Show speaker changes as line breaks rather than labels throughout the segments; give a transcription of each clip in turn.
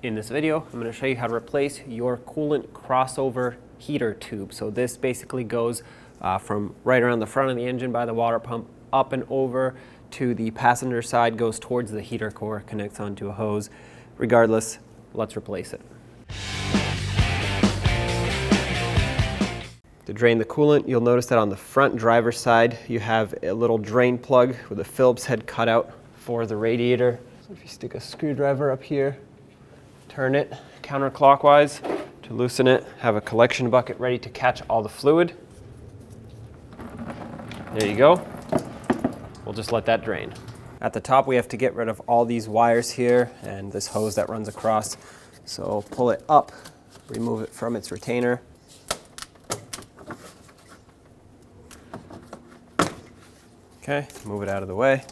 In this video, I'm going to show you how to replace your coolant crossover heater tube. So this basically goes from right around the front of the engine by the water pump up and over to the passenger side, goes towards the heater core, connects onto a hose. Regardless, let's replace it. To drain the coolant, you'll notice that on the front driver's side, you have a little drain plug with a Phillips head cut out for the radiator. So if you stick a screwdriver up here, turn it counterclockwise to loosen it, have a collection bucket ready to catch all the fluid. There you go. We'll just let that drain. At the top, we have to get rid of all these wires here and this hose that runs across. So pull it up, remove it from its retainer. Okay, move it out of the way.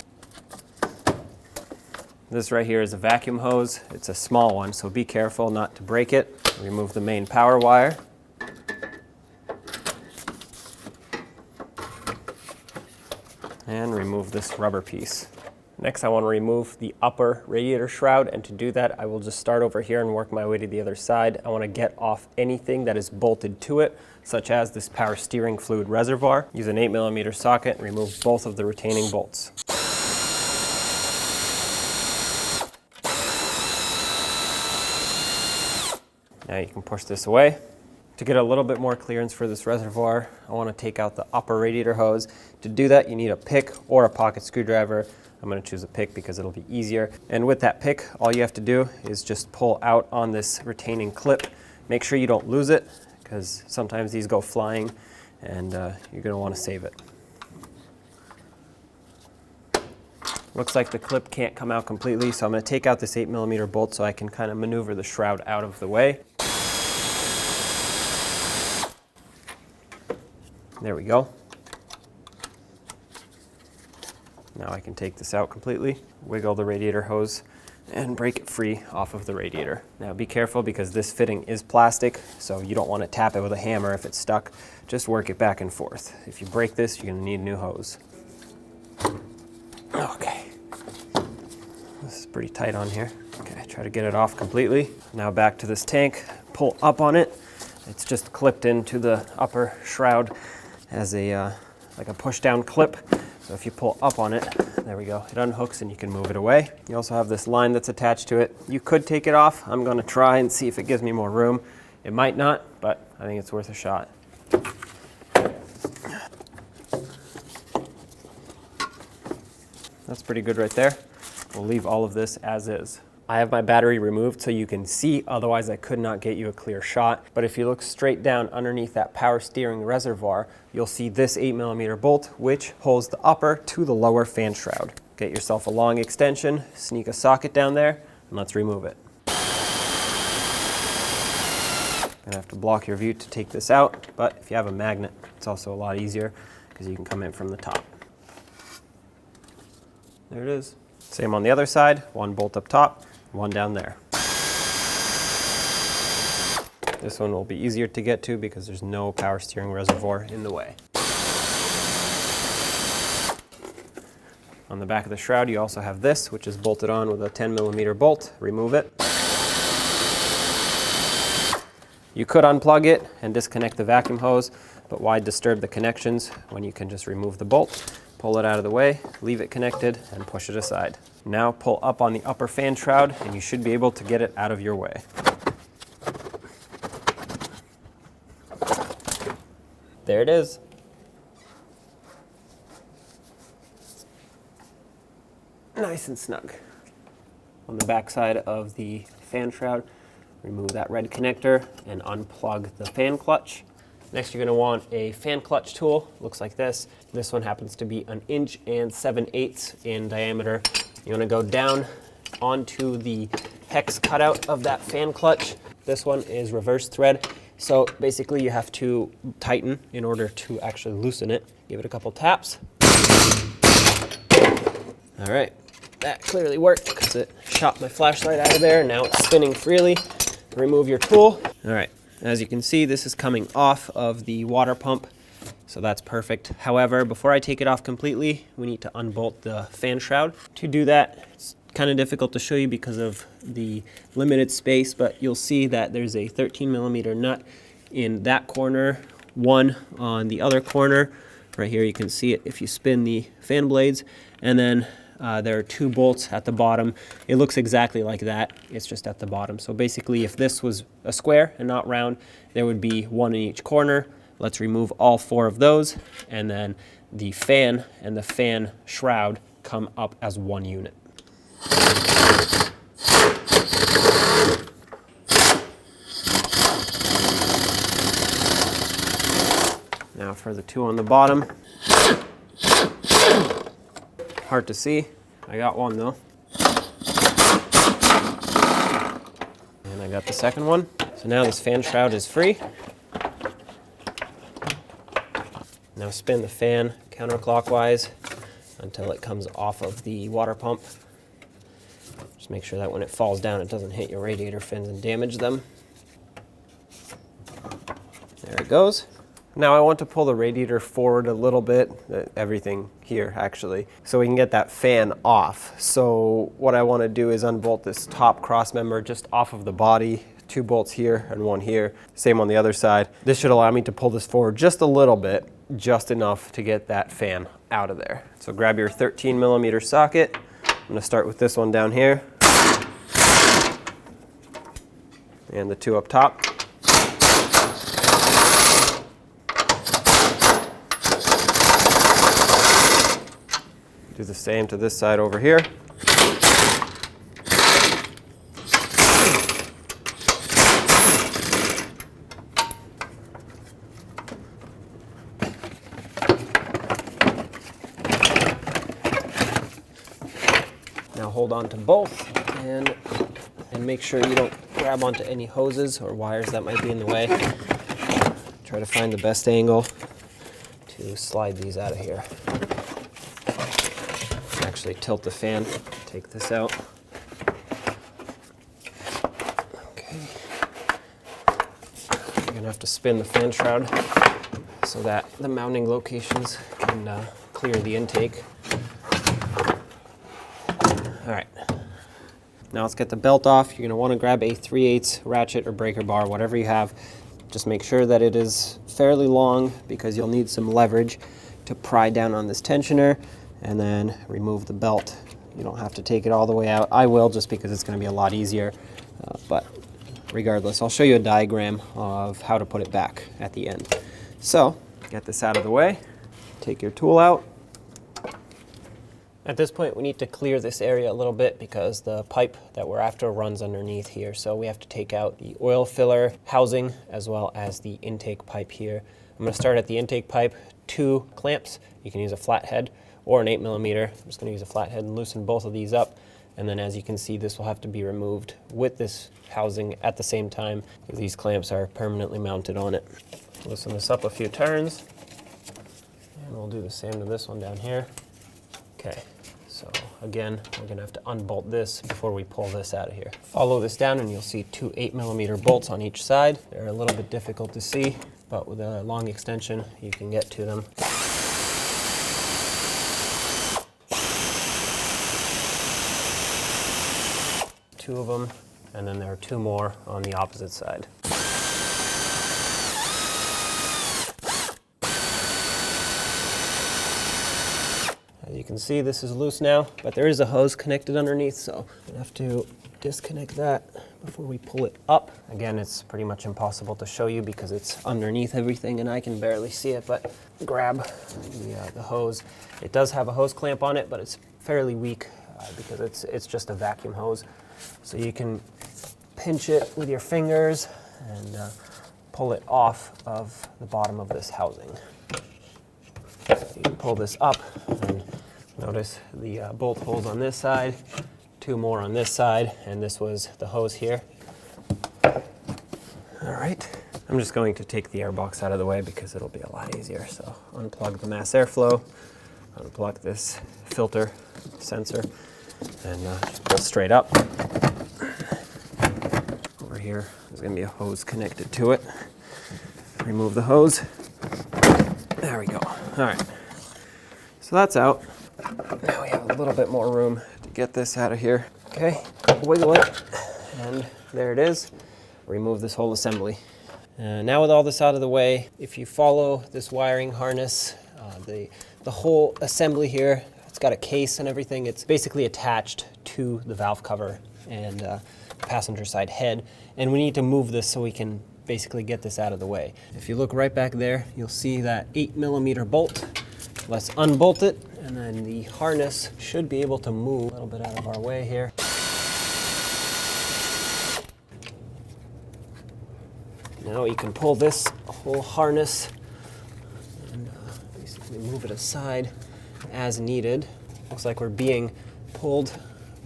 This right here is a vacuum hose. It's a small one, so be careful not to break it. Remove the main power wire. And remove this rubber piece. Next, I want to remove the upper radiator shroud, and to do that, I will just start over here and work my way to the other side. I want to get off anything that is bolted to it, such as this power steering fluid reservoir. Use an 8mm socket and remove both of the retaining bolts. Now you can push this away. To get a little bit more clearance for this reservoir, I want to take out the upper radiator hose. To do that, you need a pick or a pocket screwdriver. I'm going to choose a pick because it'll be easier. And with that pick, all you have to do is just pull out on this retaining clip. Make sure you don't lose it, because sometimes these go flying and you're going to want to save it. Looks like the clip can't come out completely, so I'm going to take out this 8mm bolt so I can kind of maneuver the shroud out of the way. There we go. Now I can take this out completely, wiggle the radiator hose, and break it free off of the radiator. Now be careful because this fitting is plastic, so you don't want to tap it with a hammer if it's stuck. Just work it back and forth. If you break this, you're going to need a new hose. Okay. This is pretty tight on here. Okay, try to get it off completely. Now back to this tank, pull up on it. It's just clipped into the upper shroud as a like a push down clip. So if you pull up on it, there we go, it unhooks and you can move it away. You also have this line that's attached to it. You could take it off. I'm going to try and see if it gives me more room. It might not, but I think it's worth a shot. That's pretty good right there. We'll leave all of this as is. I have my battery removed so you can see, otherwise I could not get you a clear shot. But if you look straight down underneath that power steering reservoir, you'll see this 8mm bolt, which holds the upper to the lower fan shroud. Get yourself a long extension, sneak a socket down there, and let's remove it. You're gonna have to block your view to take this out, but if you have a magnet, it's also a lot easier because you can come in from the top. There it is. Same on the other side, one bolt up top, one down there. This one will be easier to get to because there's no power steering reservoir in the way. On the back of the shroud, you also have this, which is bolted on with a 10mm bolt. Remove it. You could unplug it and disconnect the vacuum hose, but why disturb the connections when you can just remove the bolt, pull it out of the way, leave it connected, and push it aside. Now pull up on the upper fan shroud and you should be able to get it out of your way. There it is. Nice and snug. On the back side of the fan shroud, remove that red connector and unplug the fan clutch. Next, you're going to want a fan clutch tool. Looks like this. This one happens to be 1 7/8 inches in diameter. You want to go down onto the hex cutout of that fan clutch. This one is reverse thread. So basically you have to tighten in order to actually loosen it. Give it a couple taps. All right, that clearly worked because it shot my flashlight out of there. Now it's spinning freely. Remove your tool. All right, as you can see, this is coming off of the water pump. So that's perfect. However, before I take it off completely, we need to unbolt the fan shroud. To do that, it's kind of difficult to show you because of the limited space, but you'll see that there's a 13mm nut in that corner, one on the other corner. Right here you can see it if you spin the fan blades, and then there are 2 bolts at the bottom. It looks exactly like that, it's just at the bottom. So basically if this was a square and not round, there would be 1 in each corner. Let's remove all 4 of those, and then the fan and the fan shroud come up as 1 unit. Now for the 2 on the bottom. Hard to see. I got one though. And I got the second one. So now this fan shroud is free. Now spin the fan counterclockwise until it comes off of the water pump. Just make sure that when it falls down, it doesn't hit your radiator fins and damage them. There it goes. Now I want to pull the radiator forward a little bit, everything here actually, so we can get that fan off. So what I want to do is unbolt this top cross member just off of the body, 2 bolts here and 1 here, same on the other side. This should allow me to pull this forward just a little bit, just enough to get that fan out of there. So grab your 13mm socket. I'm going to start with this one down here, and the 2 up top. Do the same to this side over here. Now hold on to both and make sure you don't grab onto any hoses or wires that might be in the way. Try to find the best angle to slide these out of here. Actually tilt the fan, take this out. Okay. You're gonna have to spin the fan shroud so that the mounting locations can clear the intake. All right. Now let's get the belt off. You're gonna wanna grab a 3/8 ratchet or breaker bar, whatever you have. Just make sure that it is fairly long because you'll need some leverage to pry down on this tensioner, and then remove the belt. You don't have to take it all the way out. I will, just because it's going to be a lot easier, but regardless, I'll show you a diagram of how to put it back at the end. So, get this out of the way, take your tool out. At this point, we need to clear this area a little bit because the pipe that we're after runs underneath here. So we have to take out the oil filler housing as well as the intake pipe here. I'm going to start at the intake pipe, 2 clamps. You can use a flathead or an 8mm. I'm just going to use a flathead and loosen both of these up. And then as you can see, this will have to be removed with this housing at the same time, because these clamps are permanently mounted on it. Loosen this up a few turns, and we'll do the same to this one down here. Okay, so again, we're going to have to unbolt this before we pull this out of here. Follow this down and you'll see 2 8mm bolts on each side. They're a little bit difficult to see, but with a long extension, you can get to them. 2 of them, and then there are 2 more on the opposite side. As you can see, this is loose now, but there is a hose connected underneath, so I'm gonna have to disconnect that before we pull it up. Again, it's pretty much impossible to show you because it's underneath everything and I can barely see it, but grab the hose. It does have a hose clamp on it, but it's fairly weak because it's just a vacuum hose. So you can pinch it with your fingers and pull it off of the bottom of this housing. You can pull this up and notice the bolt holes on this side, 2 more on this side, and this was the hose here. All right, I'm just going to take the air box out of the way because it'll be a lot easier. So unplug the mass airflow, unplug this filter sensor, and just pull straight up. Over here, there's going to be a hose connected to it. Remove the hose. There we go. All right, so that's out. Now we have a little bit more room to get this out of here. Okay, wiggle it, and there it is. Remove this whole assembly. Now with all this out of the way, if you follow this wiring harness, the whole assembly here, it's got a case and everything. It's basically attached to the valve cover and passenger side head. And we need to move this so we can basically get this out of the way. If you look right back there, you'll see that 8mm bolt. Let's unbolt it, and then the harness should be able to move a little bit out of our way here. Now you can pull this whole harness and basically move it aside as needed. Looks like we're being pulled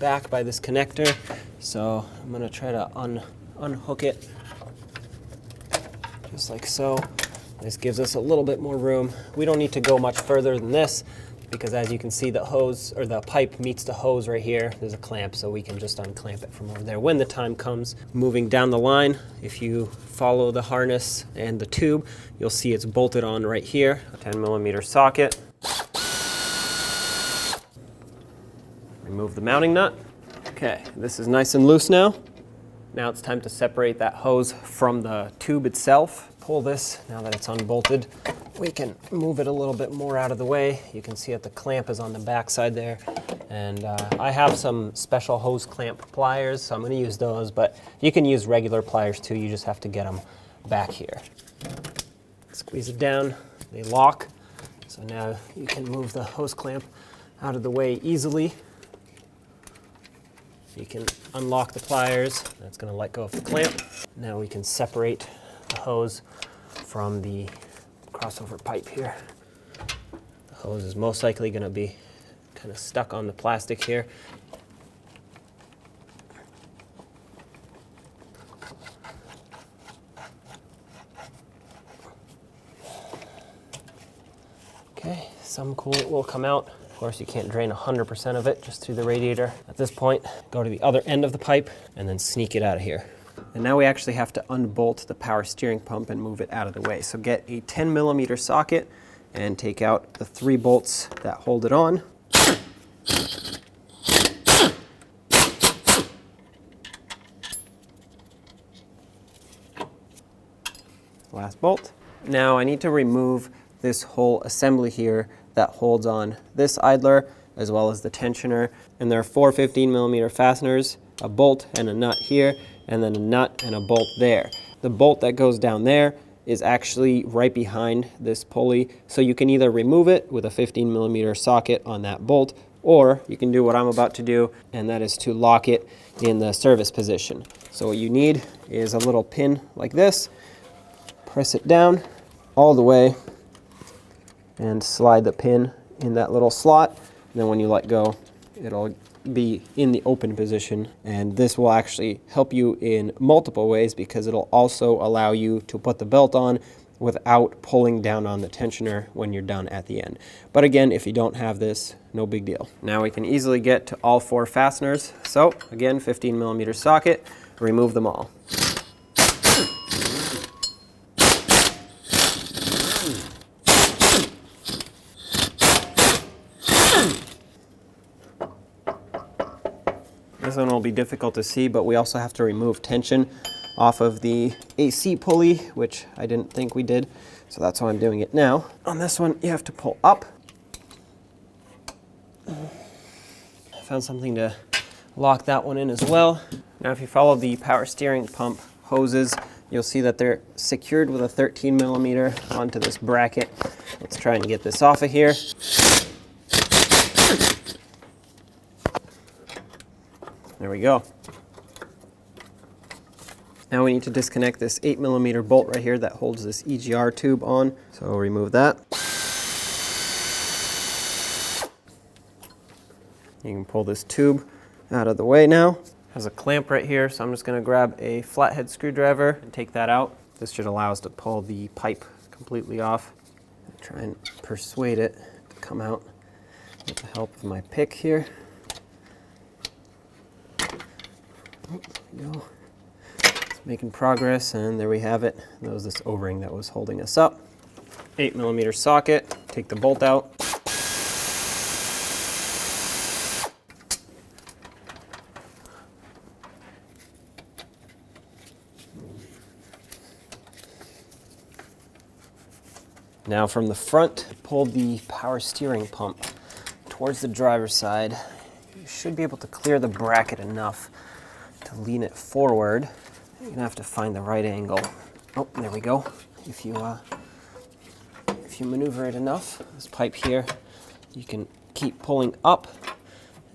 back by this connector, so I'm going to try to unhook it just like so. This gives us a little bit more room. We don't need to go much further than this because, as you can see, the hose or the pipe meets the hose right here. There's a clamp, so we can just unclamp it from over there when the time comes. Moving down the line, if you follow the harness and the tube, you'll see it's bolted on right here. A 10mm socket. Remove the mounting nut. Okay, this is nice and loose now. Now it's time to separate that hose from the tube itself. Pull this, now that it's unbolted, we can move it a little bit more out of the way. You can see that the clamp is on the back side there. And I have some special hose clamp pliers, so I'm gonna use those, but you can use regular pliers too. You just have to get them back here. Squeeze it down, they lock. So now you can move the hose clamp out of the way easily. You can unlock the pliers. That's going to let go of the clamp. Now we can separate the hose from the crossover pipe here. The hose is most likely going to be kind of stuck on the plastic here. Okay, some coolant will come out. Of course, you can't drain 100% of it just through the radiator. At this point, go to the other end of the pipe and then sneak it out of here. And now we actually have to unbolt the power steering pump and move it out of the way. So get a 10mm socket and take out the 3 bolts that hold it on. Last bolt. Now I need to remove this whole assembly here that holds on this idler as well as the tensioner. And there are 4 15mm fasteners, a bolt and a nut here, and then a nut and a bolt there. The bolt that goes down there is actually right behind this pulley, so you can either remove it with a 15mm socket on that bolt, or you can do what I'm about to do, and that is to lock it in the service position. So what you need is a little pin like this. Press it down all the way and slide the pin in that little slot. And then when you let go, it'll be in the open position. And this will actually help you in multiple ways because it'll also allow you to put the belt on without pulling down on the tensioner when you're done at the end. But again, if you don't have this, no big deal. Now we can easily get to all 4 fasteners. So again, 15mm socket, remove them all. This one will be difficult to see, but we also have to remove tension off of the AC pulley, which I didn't think we did, so that's why I'm doing it now. On this one, you have to pull up. I found something to lock that one in as well. Now, if you follow the power steering pump hoses, you'll see that they're secured with a 13mm onto this bracket. Let's try and get this off of here. There we go. Now we need to disconnect this 8mm bolt right here that holds this EGR tube on. So remove that. You can pull this tube out of the way now. It has a clamp right here, so I'm just going to grab a flathead screwdriver and take that out. This should allow us to pull the pipe completely off. Try and persuade it to come out with the help of my pick here. Oh, there we go. It's making progress, and there we have it. That was this O-ring that was holding us up. 8mm socket, take the bolt out. Now from the front, pull the power steering pump towards the driver's side. You should be able to clear the bracket enough to lean it forward. You're gonna have to find the right angle. Oh, there we go. If you maneuver it enough, this pipe here, you can keep pulling up,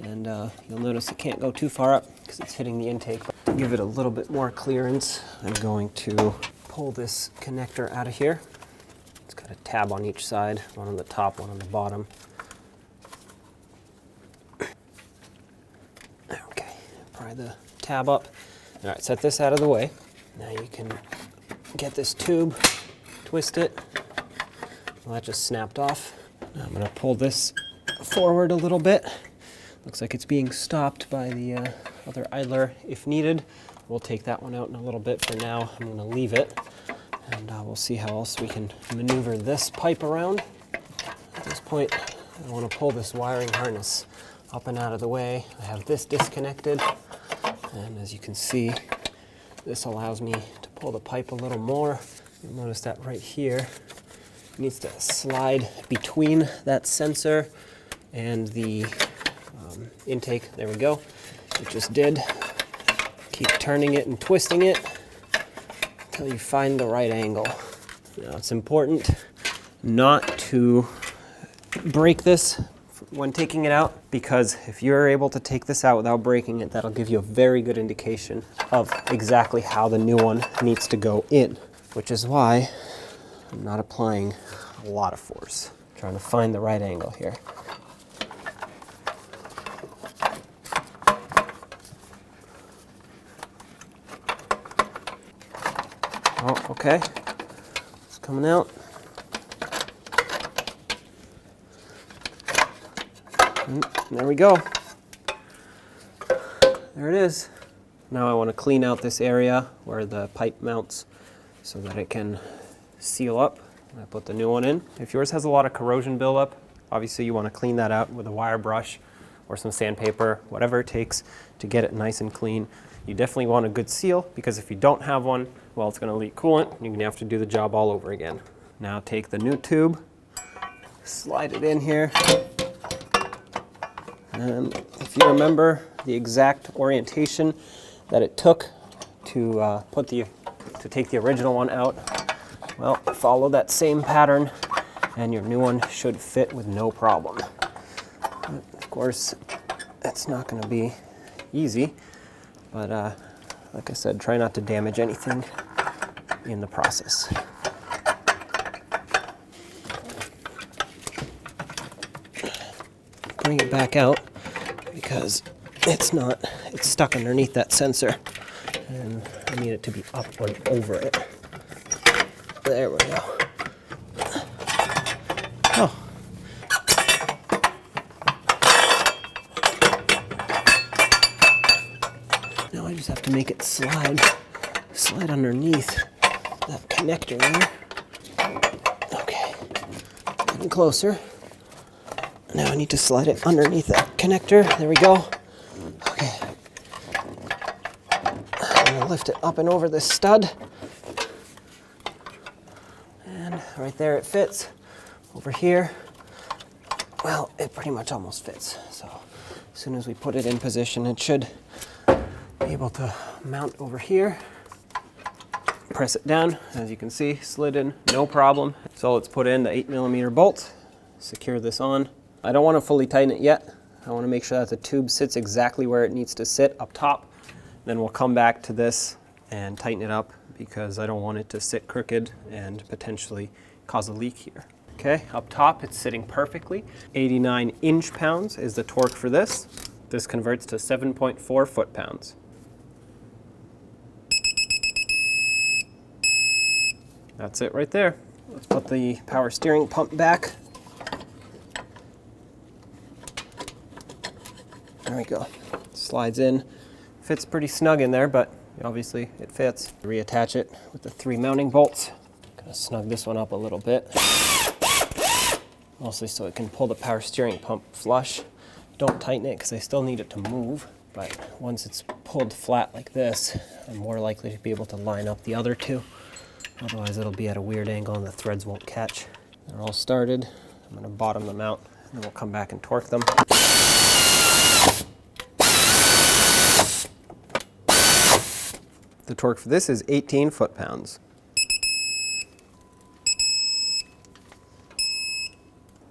and you'll notice it can't go too far up because it's hitting the intake. To give it a little bit more clearance, I'm going to pull this connector out of here. It's got a tab on each side, one on the top, one on the bottom. Okay, pry the tab up. All right, set this out of the way. Now you can get this tube, twist it. Well, that just snapped off. Now I'm gonna pull this forward a little bit. Looks like it's being stopped by the other idler if needed. We'll take that one out in a little bit. For now, I'm gonna leave it, and we'll see how else we can maneuver this pipe around. At this point, I wanna pull this wiring harness up and out of the way. I have this disconnected, and as you can see, this allows me to pull the pipe a little more. You'll notice that right here, it needs to slide between that sensor and the intake. There we go. It just did. Keep turning it and twisting it until you find the right angle. Now it's important not to break this when taking it out, because if you're able to take this out without breaking it, that'll give you a very good indication of exactly how the new one needs to go in, which is why I'm not applying a lot of force. I'm trying to find the right angle here. Oh, okay, it's coming out. There we go. There it is. Now I want to clean out this area where the pipe mounts so that it can seal up. I put the new one in. If yours has a lot of corrosion buildup, obviously you want to clean that out with a wire brush or some sandpaper, whatever it takes to get it nice and clean. You definitely want a good seal, because if you don't have one, well, it's going to leak coolant and you're going to have to do the job all over again. Now take the new tube, slide it in here. And if you remember the exact orientation that it took to take the original one out, well, follow that same pattern and your new one should fit with no problem. Of course, it's not going to be easy, but like I said, try not to damage anything in the process. Bring it back out because it's stuck underneath that sensor, and I need it to be up and over it. There we go. Oh. Now I just have to make it slide underneath that connector there. Okay, getting closer. Now I need to slide it underneath that connector. There we go. Okay. I'm gonna lift it up and over this stud. And right there it fits. Over here, well, it pretty much almost fits. So as soon as we put it in position, it should be able to mount over here. Press it down, as you can see, slid in, no problem. So let's put in the 8mm bolt, secure this on. I don't want to fully tighten it yet. I want to make sure that the tube sits exactly where it needs to sit up top. Then we'll come back to this and tighten it up, because I don't want it to sit crooked and potentially cause a leak here. Okay, up top it's sitting perfectly. 89 inch-pounds is the torque for this. This converts to 7.4 foot-pounds. That's it right there. Let's put the power steering pump back. There we go. Slides in. Fits pretty snug in there, but obviously it fits. Reattach it with the 3 mounting bolts. Gonna snug this one up a little bit. Mostly so it can pull the power steering pump flush. Don't tighten it because I still need it to move, but once it's pulled flat like this, I'm more likely to be able to line up the other two. Otherwise it'll be at a weird angle and the threads won't catch. They're all started. I'm going to bottom them out, and then we'll come back and torque them. The torque for this is 18 foot-pounds.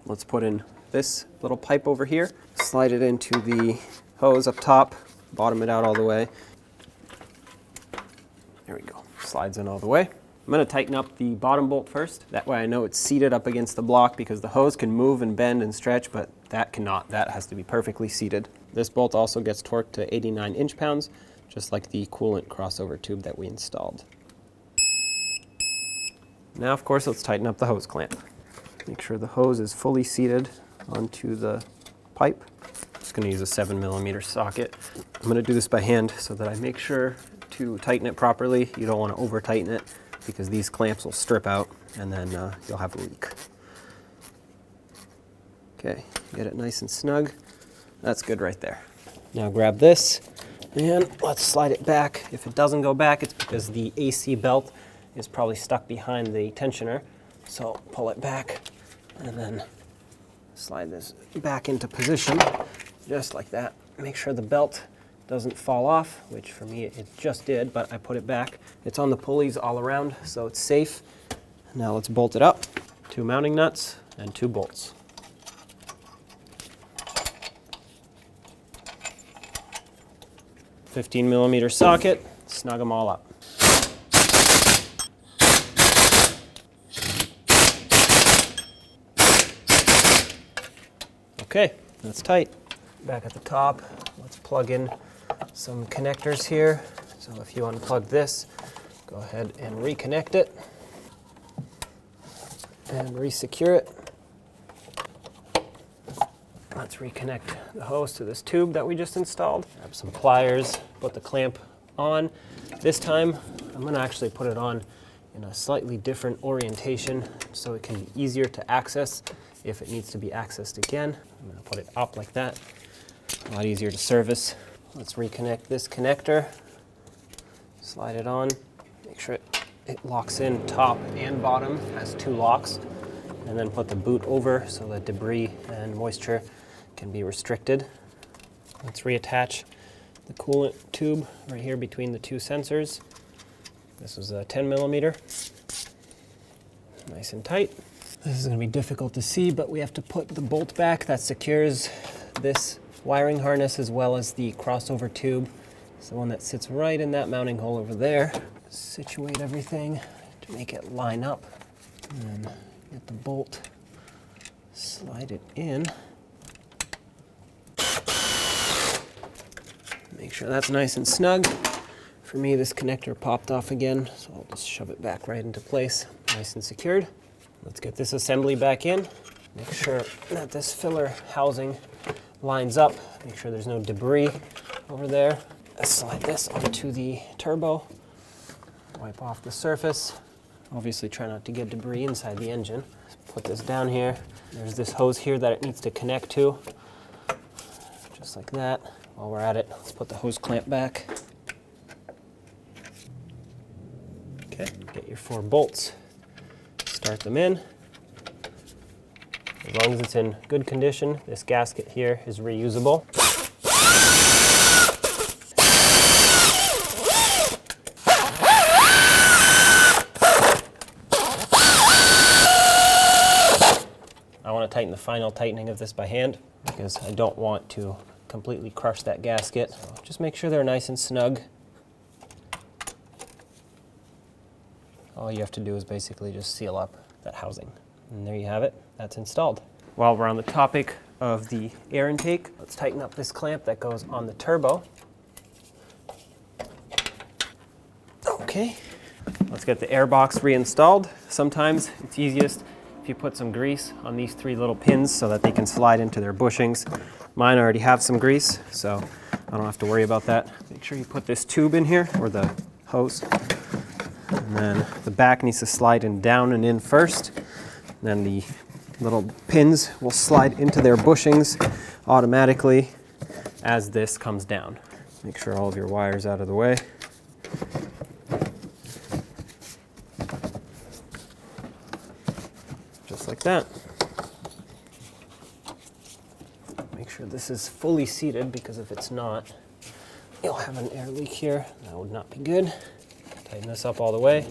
Let's put in this little pipe over here, slide it into the hose up top, bottom it out all the way. There we go, slides in all the way. I'm going to tighten up the bottom bolt first. That way I know it's seated up against the block, because the hose can move and bend and stretch, but that cannot. That has to be perfectly seated. This bolt also gets torqued to 89 inch-pounds, just like the coolant crossover tube that we installed. Now, of course, let's tighten up the hose clamp. Make sure the hose is fully seated onto the pipe. I'm just going to use a 7mm socket. I'm going to do this by hand so that I make sure to tighten it properly. You don't want to over tighten it, because these clamps will strip out and then you'll have a leak. Okay, get it nice and snug. That's good right there. Now grab this and let's slide it back. If it doesn't go back, it's because the AC belt is probably stuck behind the tensioner. So pull it back and then slide this back into position, just like that. Make sure the belt doesn't fall off, which for me it just did, but I put it back. It's on the pulleys all around, so it's safe. Now let's bolt it up. 2 mounting nuts and 2 bolts. $15mm socket, snug them all up. Okay, that's tight. Back at the top, let's plug in some connectors here. So if you unplug this, go ahead and reconnect it and re-secure it. Let's reconnect the hose to this tube that we just installed. Grab some pliers, put the clamp on. This time, I'm going to actually put it on in a slightly different orientation so it can be easier to access if it needs to be accessed again. I'm going to put it up like that. A lot easier to service. Let's reconnect this connector. Slide it on. Make sure it locks in top and bottom, has 2 locks. And then put the boot over so that debris and moisture can be restricted. Let's reattach the coolant tube right here between the 2 sensors. This was a 10mm. Nice and tight. This is going to be difficult to see, but we have to put the bolt back that secures this wiring harness as well as the crossover tube. It's the one that sits right in that mounting hole over there. Situate everything to make it line up. And then get the bolt, slide it in. Make sure that's nice and snug. For me, this connector popped off again, so I'll just shove it back right into place, nice and secured. Let's get this assembly back in. Make sure that this filler housing lines up. Make sure there's no debris over there. Let's slide this onto the turbo. Wipe off the surface. Obviously try not to get debris inside the engine. Put this down here. There's this hose here that it needs to connect to. Just like that. While we're at it, let's put the hose clamp back. Okay, get your 4 bolts. Start them in. As long as it's in good condition, this gasket here is reusable. I want to tighten the final tightening of this by hand because I don't want to completely crush that gasket. So just make sure they're nice and snug. All you have to do is basically just seal up that housing. And there you have it, that's installed. While we're on the topic of the air intake, let's tighten up this clamp that goes on the turbo. Okay, let's get the air box reinstalled. Sometimes it's easiest if you put some grease on these 3 little pins so that they can slide into their bushings. Mine already have some grease, so I don't have to worry about that. Make sure you put this tube in here, or the hose. And then the back needs to slide in down and in first. And then the little pins will slide into their bushings automatically as this comes down. Make sure all of your wires out of the way. Just like that. Make sure this is fully seated, because if it's not, you'll have an air leak here. That would not be good. Tighten this up all the way.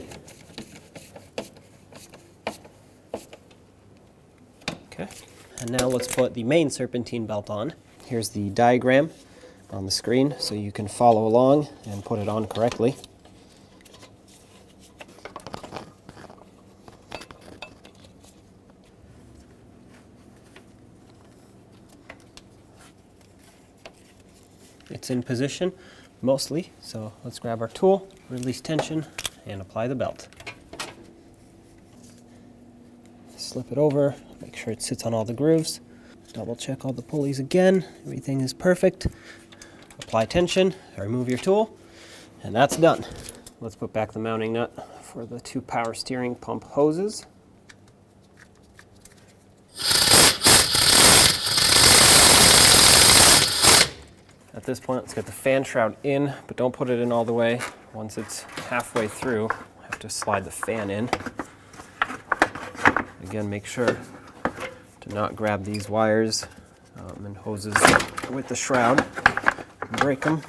Okay. And now let's put the main serpentine belt on. Here's the diagram on the screen so you can follow along and put it on correctly. It's in position mostly, so let's grab our tool, release tension, and apply the belt. Slip it over, make sure it sits on all the grooves. Double check all the pulleys again, everything is perfect. Apply tension, remove your tool, and that's done. Let's put back the mounting nut for the 2 power steering pump hoses. At this point, let's get the fan shroud in, but don't put it in all the way. Once it's halfway through, I have to slide the fan in. Again, make sure to not grab these wires and hoses with the shroud. Break them.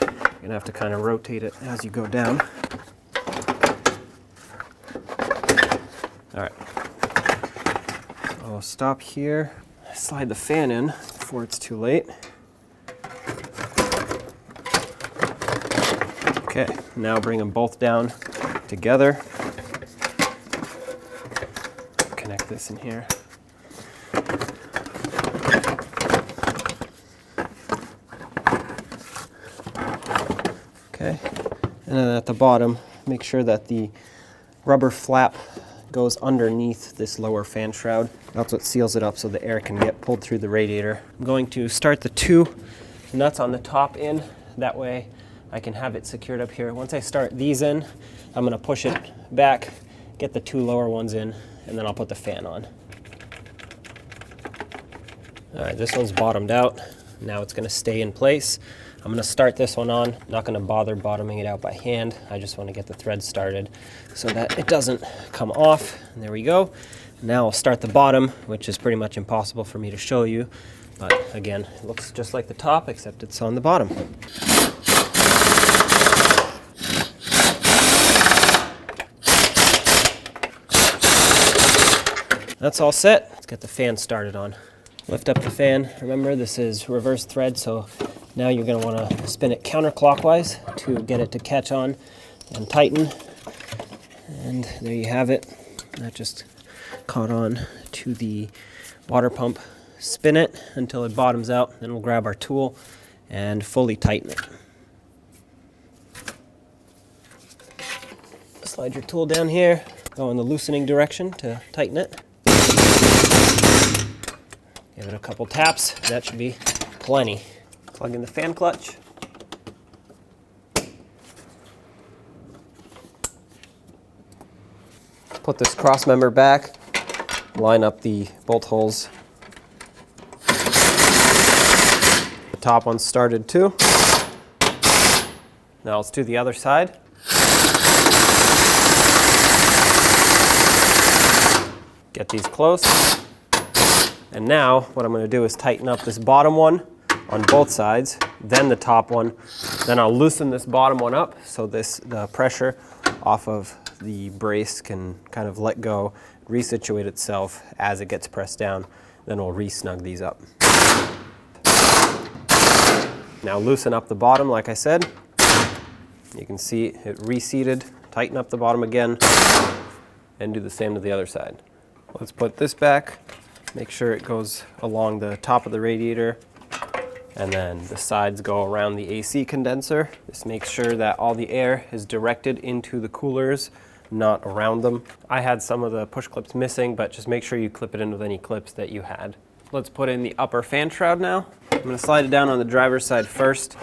You're gonna have to kind of rotate it as you go down. All right. I'll stop here, slide the fan in before it's too late. Okay, now bring them both down together. Connect this in here. Okay, and then at the bottom, make sure that the rubber flap goes underneath this lower fan shroud. That's what seals it up so the air can get pulled through the radiator. I'm going to start the 2 nuts on the top in. That way I can have it secured up here. Once I start these in, I'm going to push it back, get the 2 lower ones in, and then I'll put the fan on. All right, this one's bottomed out. Now it's going to stay in place. I'm going to start this one on. Not going to bother bottoming it out by hand. I just want to get the thread started so that it doesn't come off. And there we go. Now I'll start the bottom, which is pretty much impossible for me to show you. But again, it looks just like the top, except it's on the bottom. That's all set. Let's get the fan started on. Lift up the fan. Remember, this is reverse thread, so now you're going to want to spin it counterclockwise to get it to catch on and tighten. And there you have it. That just caught on to the water pump. Spin it until it bottoms out, then we'll grab our tool and fully tighten it. Slide your tool down here, go in the loosening direction to tighten it. Give it a couple taps, that should be plenty. Plug in the fan clutch. Put this cross member back, line up the bolt holes. The top one's started too. Now let's do the other side. Get these close. And now what I'm going to do is tighten up this bottom one on both sides, then the top one. Then I'll loosen this bottom one up so the pressure off of the brace can kind of let go, resituate itself as it gets pressed down. Then we'll re-snug these up. Now loosen up the bottom like I said. You can see it reseated. Tighten up the bottom again and do the same to the other side. Let's put this back. Make sure it goes along the top of the radiator, and then the sides go around the AC condenser. This makes sure that all the air is directed into the coolers, not around them. I had some of the push clips missing, but just make sure you clip it in with any clips that you had. Let's put in the upper fan shroud now. I'm going to slide it down on the driver's side first.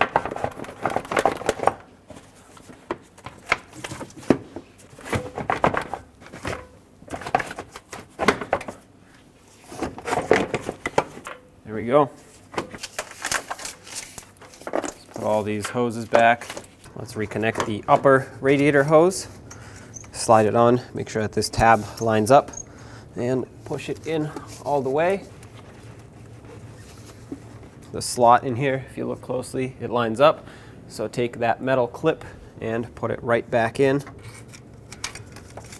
There we go. Let's put all these hoses back. let's reconnect the upper radiator hose. Slide it on, make sure that this tab lines up, and push it in all the way. The slot in here, if you look closely, it lines up. So take that metal clip and put it right back in.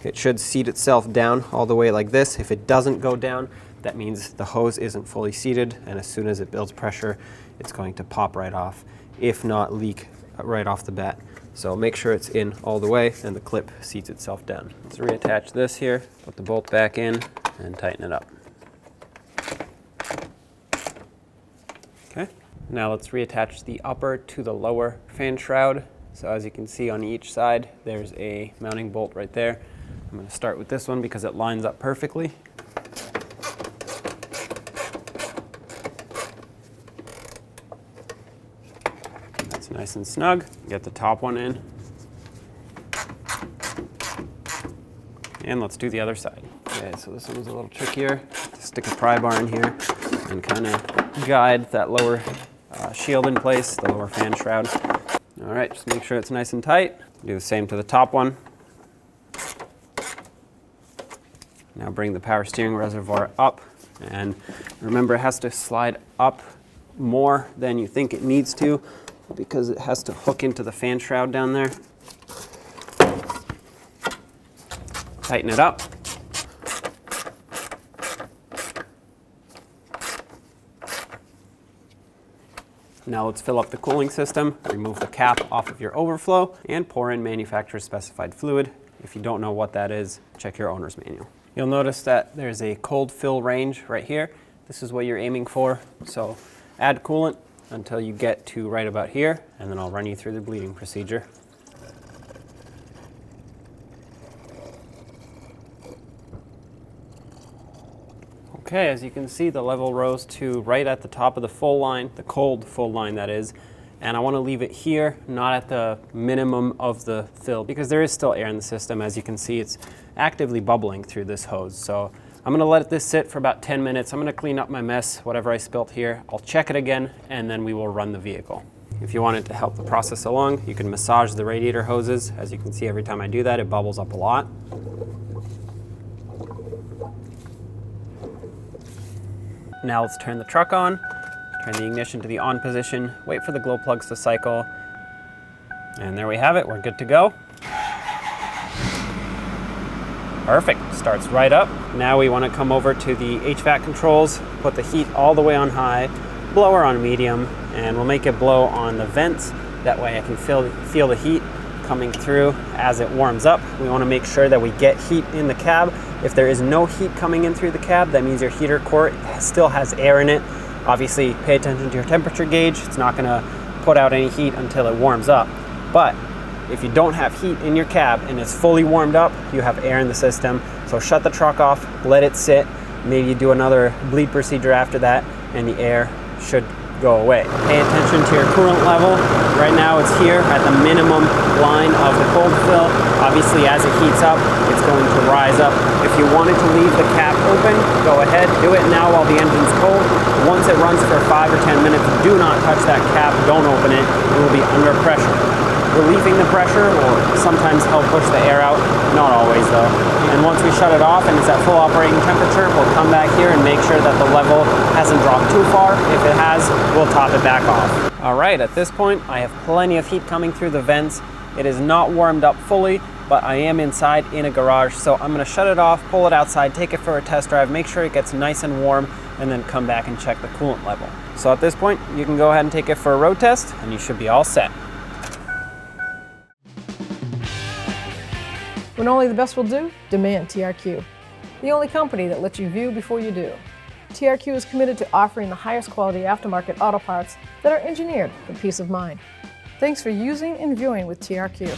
It should seat itself down all the way like this. If it doesn't go down, that means the hose isn't fully seated, and as soon as it builds pressure, it's going to pop right off, if not leak right off the bat. So make sure it's in all the way and the clip seats itself down. Let's reattach this here, put the bolt back in, and tighten it up. Okay, now let's reattach the upper to the lower fan shroud. So as you can see on each side, there's a mounting bolt right there. I'm going to start with this one because it lines up perfectly. That's nice and snug. Get the top one in. And let's do the other side. Okay, so this one was a little trickier. Stick a pry bar in here and kind of guide that lower shield in place, the lower fan shroud. All right, just make sure it's nice and tight. Do the same to the top one. Now bring the power steering reservoir up, and remember it has to slide up more than you think it needs to because it has to hook into the fan shroud down there. Tighten it up. Now let's fill up the cooling system, remove the cap off of your overflow, and pour in manufacturer's specified fluid. If you don't know what that is, check your owner's manual. You'll notice that there's a cold fill range right here. This is what you're aiming for. So add coolant until you get to right about here, and then I'll run you through the bleeding procedure. Okay, as you can see, the level rose to right at the top of the full line, the cold full line that is, and I want to leave it here, not at the minimum of the fill, because there is still air in the system. As you can see, it's actively bubbling through this hose. So I'm going to let this sit for about 10 minutes. I'm going to clean up my mess, whatever I spilt here. I'll check it again, and then we will run the vehicle. If you wanted to help the process along, you can massage the radiator hoses. As you can see, every time I do that, it bubbles up a lot. Now let's turn the truck on, turn the ignition to the on position, wait for the glow plugs to cycle, and there we have it, we're good to go. Perfect, starts right up. Now we want to come over to the HVAC controls, put the heat all the way on high, blower on medium, and we'll make it blow on the vents. That way I can feel the heat coming through as it warms up. We want to make sure that we get heat in the cab. If there is no heat coming in through the cab, that means your heater core still has air in it. Obviously, pay attention to your temperature gauge. It's not going to put out any heat until it warms up. But if you don't have heat in your cab and it's fully warmed up, you have air in the system. So shut the truck off, let it sit. Maybe do another bleed procedure after that, and the air should go away. Pay attention to your coolant level. Right now it's here at the minimum line of the cold fill. Obviously, as it heats up, it's going to rise up. If you wanted to leave the cap open, go ahead, do it now while the engine's cold. Once it runs for 5 or 10 minutes, do not touch that cap, don't open it. It will be under pressure. Relieving the pressure will sometimes help push the air out, not always though. And once we shut it off and it's at full operating temperature, we'll come back here and make sure that the level hasn't dropped too far. If it has, we'll top it back off. All right, at this point, I have plenty of heat coming through the vents. It is not warmed up fully, but I am inside in a garage, so I'm gonna shut it off, pull it outside, take it for a test drive, make sure it gets nice and warm, and then come back and check the coolant level. So at this point, you can go ahead and take it for a road test, and you should be all set.
When only the best will do, demand TRQ. The only company that lets you view before you do. TRQ is committed to offering the highest quality aftermarket auto parts that are engineered for peace of mind. Thanks for using and viewing with TRQ.